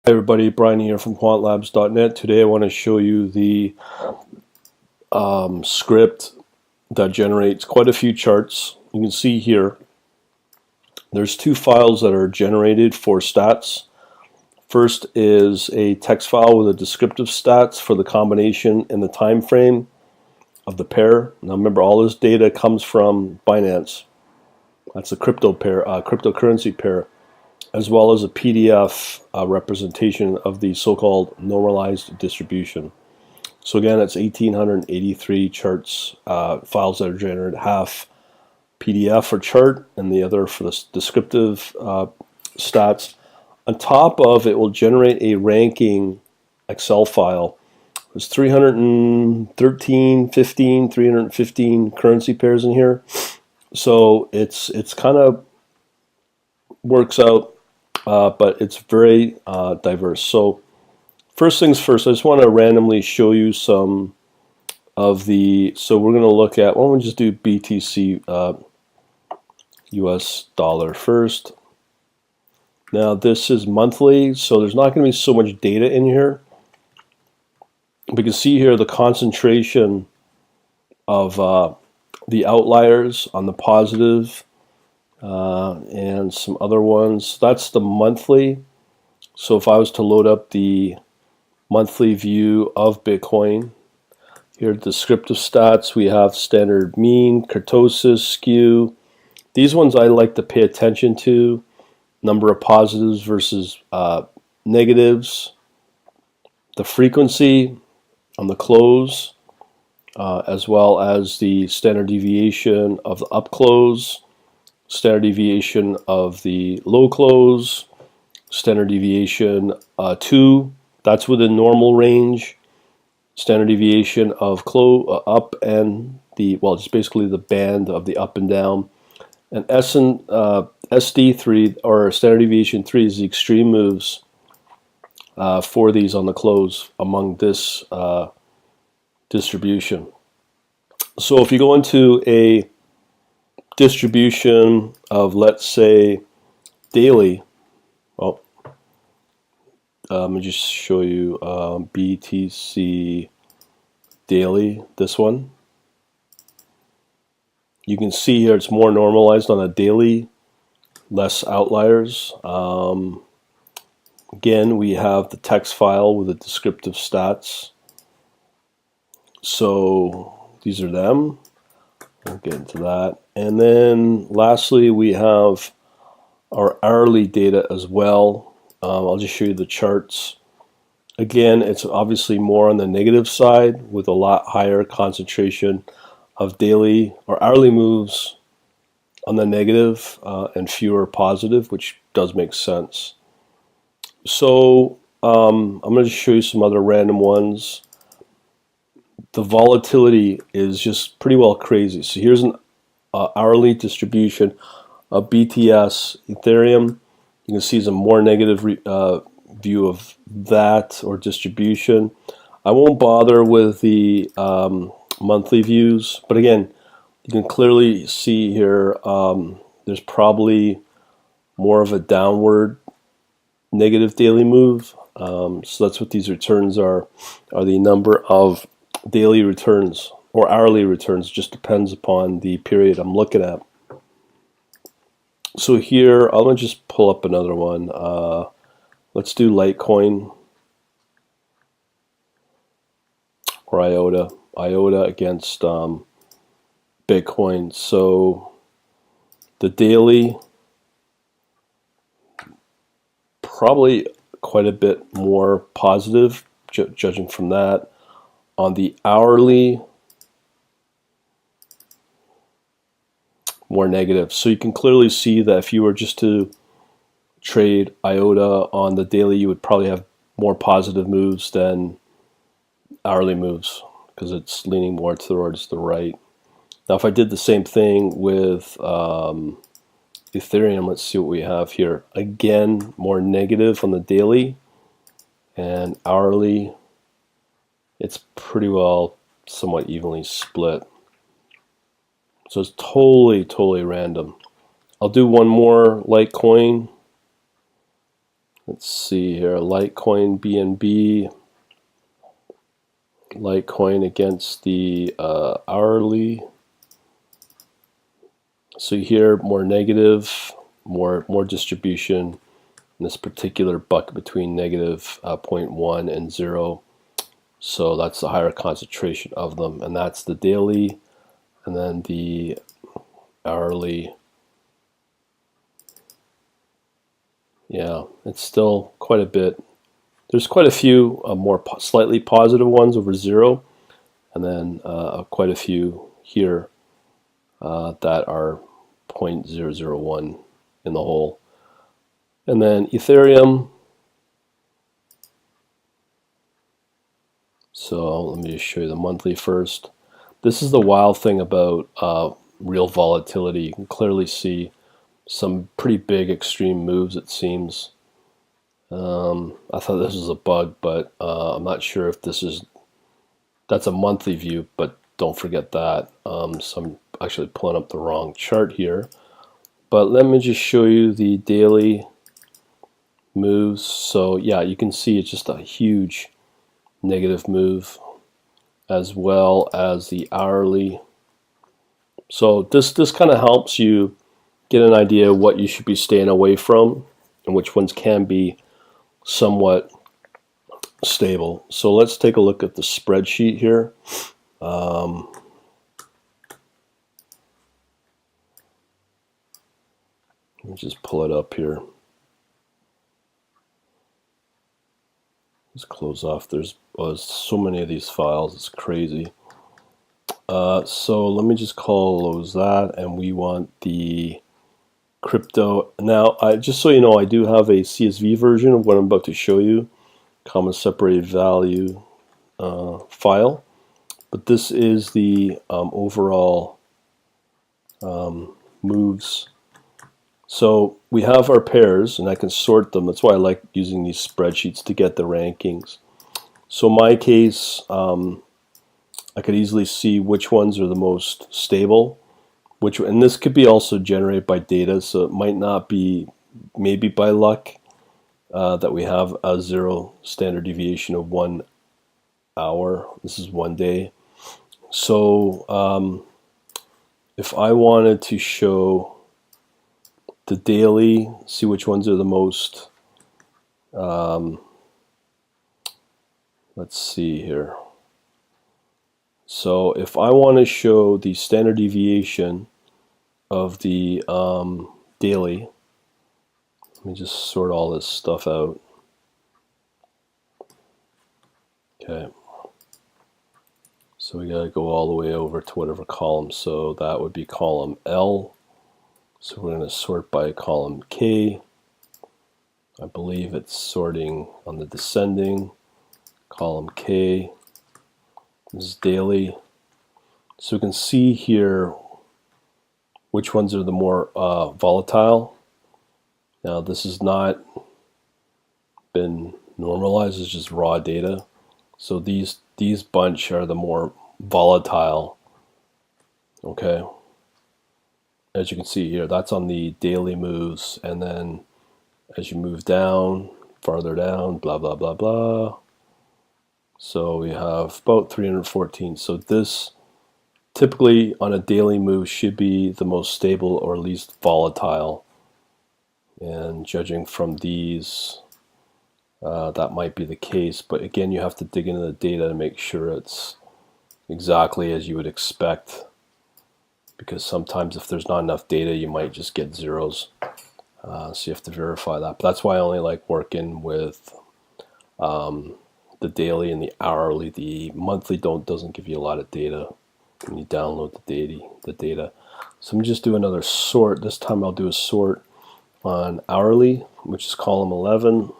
Hey everybody, Brian here from quantlabs.net. Today I want to show you the script that generates quite a few charts. You can see here there's two files that are generated for stats. First is a text file with a descriptive stats for the combination and the time frame of the pair. Now remember, all this data comes from Binance. That's a crypto pair, cryptocurrency pair, as well as a PDF representation of the so-called normalized distribution. So again, it's 1,883 charts, files that are generated, half PDF for chart and the other for the descriptive stats. On top of it will generate a ranking Excel file. There's 315 currency pairs in here. So it's kind of works out, but it's very diverse. So first things first, I just want to randomly show you some of the, so we're going to look at, why don't we just do BTC US dollar first. Now this is monthly, so there's not going to be so much data in here. We can see here the concentration of the outliers on the positive and some other ones. That's the monthly. So if I was to load up the monthly view of Bitcoin, here descriptive stats, we have standard mean, kurtosis, skew. These ones I like to pay attention to. Number of positives versus negatives. The frequency on the close, as well as the standard deviation of the up close, standard deviation of the low close, standard deviation 2, that's within normal range, standard deviation of up and the, well, it's basically the band of the up and down, and SD3 or standard deviation 3 is the extreme moves for these on the close among this distribution. So if you go into a distribution of, let's say, daily, well, let me just show you BTC daily, this one. You can see here it's more normalized on a daily, less outliers. Again, we have the text file with the descriptive stats. So these are them. We'll get into that. And then lastly, we have our hourly data as well. I'll just show you the charts. Again, it's obviously more on the negative side with a lot higher concentration of daily or hourly moves on the negative and fewer positive, which does make sense. So I'm going to show you some other random ones. The volatility is just pretty well crazy. So here's an hourly distribution of BTS Ethereum. You can see it's a more negative view of that or distribution. I won't bother with the monthly views, but again, you can clearly see here there's probably more of a downward negative daily move. So that's what these returns are the number of daily returns or hourly returns. Just depends upon the period I'm looking at. So here, I'll just pull up another one. Let's do Litecoin or IOTA against Bitcoin. So the daily, probably quite a bit more positive, judging from that. On the hourly, more negative. So you can clearly see that if you were just to trade IOTA on the daily, you would probably have more positive moves than hourly moves because it's leaning more towards the right. Now if I did the same thing with Ethereum, let's see what we have here. Again, more negative on the daily, and hourly, it's pretty well somewhat evenly split. So it's totally random. I'll do one more Litecoin. Let's see here, Litecoin BNB, Litecoin against the hourly. So here, more negative, more distribution in this particular bucket between negative 0.1 and 0. So that's the higher concentration of them, and that's the daily, and then the hourly. Yeah, it's still quite a bit. There's quite a few more slightly positive ones over 0, and then quite a few here that are 0.001 in the whole. And then Ethereum. So let me just show you the monthly first. This is the wild thing about real volatility. You can clearly see some pretty big extreme moves, it seems. I thought this was a bug, but I'm not sure if that's a monthly view, but don't forget that. So I'm actually pulling up the wrong chart here. But let me just show you the daily moves. So yeah, you can see it's just a huge negative move, as well as the hourly. So this kind of helps you get an idea of what you should be staying away from and which ones can be somewhat stable. So let's take a look at the spreadsheet here. Let me just pull it up here. Let's close off. There's so many of these files, it's crazy. So let me just close that, and we want the crypto. Now, just so you know, I do have a CSV version of what I'm about to show you, comma separated value file, but this is the overall moves. So we have our pairs, and I can sort them. That's why I like using these spreadsheets to get the rankings. So in my case, I could easily see which ones are the most stable, and this could be also generated by data, so it might not be maybe by luck that we have a 0 standard deviation of 1 hour. This is 1 day. So if I wanted to show the daily, see which ones are the most, let's see here. So if I want to show the standard deviation of the daily, let me just sort all this stuff out. Okay. So we got to go all the way over to whatever column. So that would be column L. So we're going to sort by column K. I believe it's sorting on the descending. Column K. This is daily. So we can see here which ones are the more volatile. Now this has not been normalized, it's just raw data. So these bunch are the more volatile. Okay. As you can see here, that's on the daily moves, and then as you move down, farther down, blah blah blah blah. So we have about 314. So this typically on a daily move should be the most stable or least volatile. And judging from these, that might be the case. But again, you have to dig into the data to make sure it's exactly as you would expect. Because sometimes if there's not enough data, you might just get zeros. So you have to verify that. But that's why I only like working with the daily and the hourly. The monthly doesn't give you a lot of data when you download the data. So I'm just do another sort. This time I'll do a sort on hourly, which is column 11.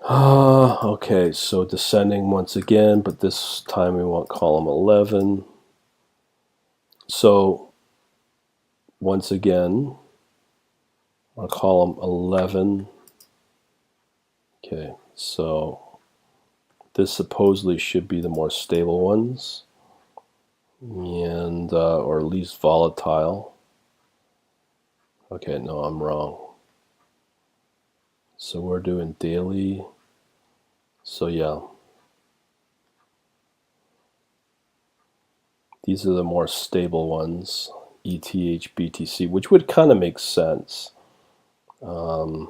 Okay, so descending once again, but this time we want column 11. So once again, on column 11. Okay, so this supposedly should be the more stable ones, and or least volatile. Okay, no, I'm wrong. So we're doing daily. So yeah, these are the more stable ones, ETH, BTC, which would kind of make sense. And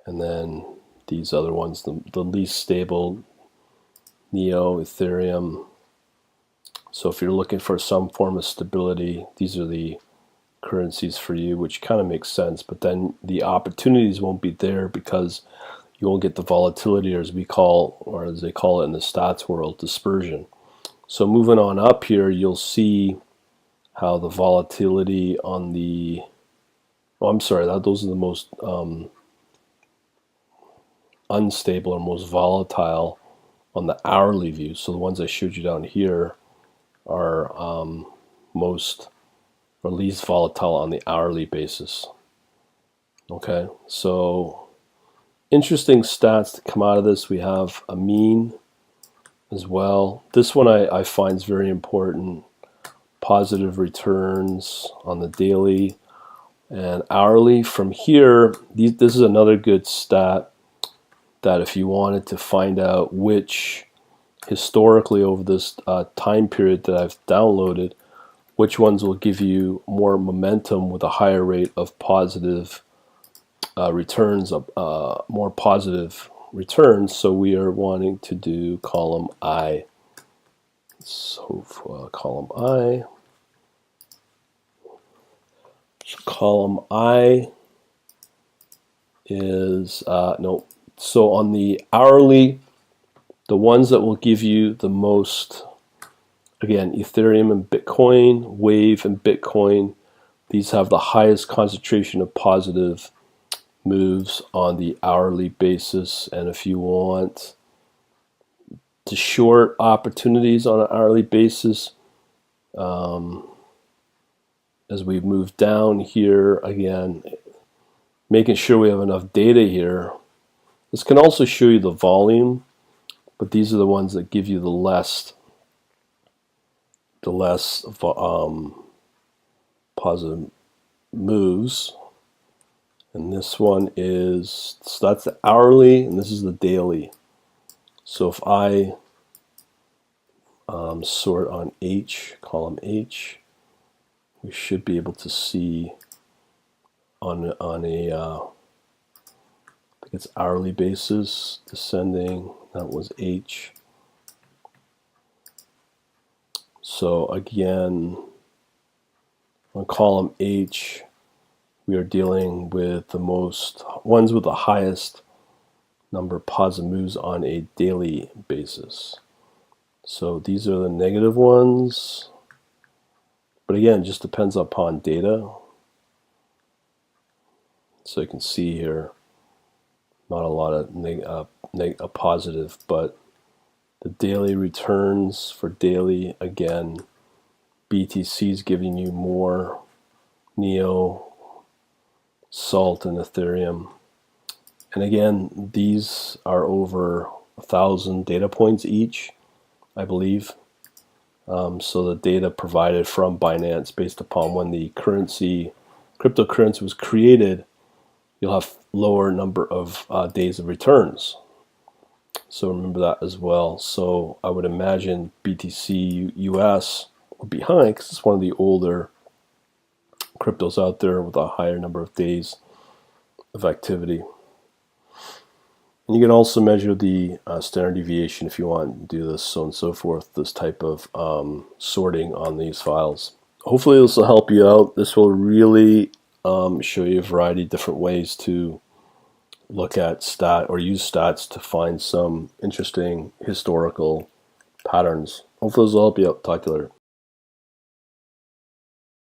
then these other ones, the least stable, Neo, Ethereum. So if you're looking for some form of stability, these are the currencies for you, which kind of makes sense. But then the opportunities won't be there because you won't get the volatility, or as we call, or as they call it in the stats world, dispersion. So moving on up here, you'll see how the volatility on the, oh, I'm sorry, those are the most unstable or most volatile on the hourly view. So the ones I showed you down here are most or least volatile on the hourly basis. Okay, so interesting stats to come out of this. We have a mean as well. This one I find is very important. Positive returns on the daily and hourly. From here, this is another good stat that if you wanted to find out which historically over this time period that I've downloaded, which ones will give you more momentum with a higher rate of positive returns, more positive returns. So we are wanting to do column I. So for column I, column I is no. So on the hourly, the ones that will give you the most, again, Ethereum and Bitcoin, Wave and Bitcoin, these have the highest concentration of positive moves on the hourly basis. And if you want to short opportunities on an hourly basis, as we move down here, again, making sure we have enough data here. This can also show you the volume, but these are the ones that give you the less positive moves. And this one is, so that's the hourly, and this is the daily. So if I sort on H, column H, we should be able to see on a I think it's hourly basis, descending, that was H. So again, on column H, we are dealing with the most ones with the highest number of positive moves on a daily basis. So these are the negative ones, but again, just depends upon data. So you can see here, not a lot of positive, but the daily returns for daily, again, BTC is giving you more, Neo, Salt, and Ethereum. And again, these are over 1,000 data points each, I believe. So the data provided from Binance based upon when the cryptocurrency was created, you'll have lower number of days of returns. So remember that as well. So I would imagine BTC US would be high because it's one of the older cryptos out there with a higher number of days of activity. And you can also measure the standard deviation if you want to do this, so on and so forth, this type of sorting on these files. Hopefully this will help you out. This will really show you a variety of different ways to look at stat or use stats to find some interesting historical patterns. Hopefully this will help you out. Talk to you later.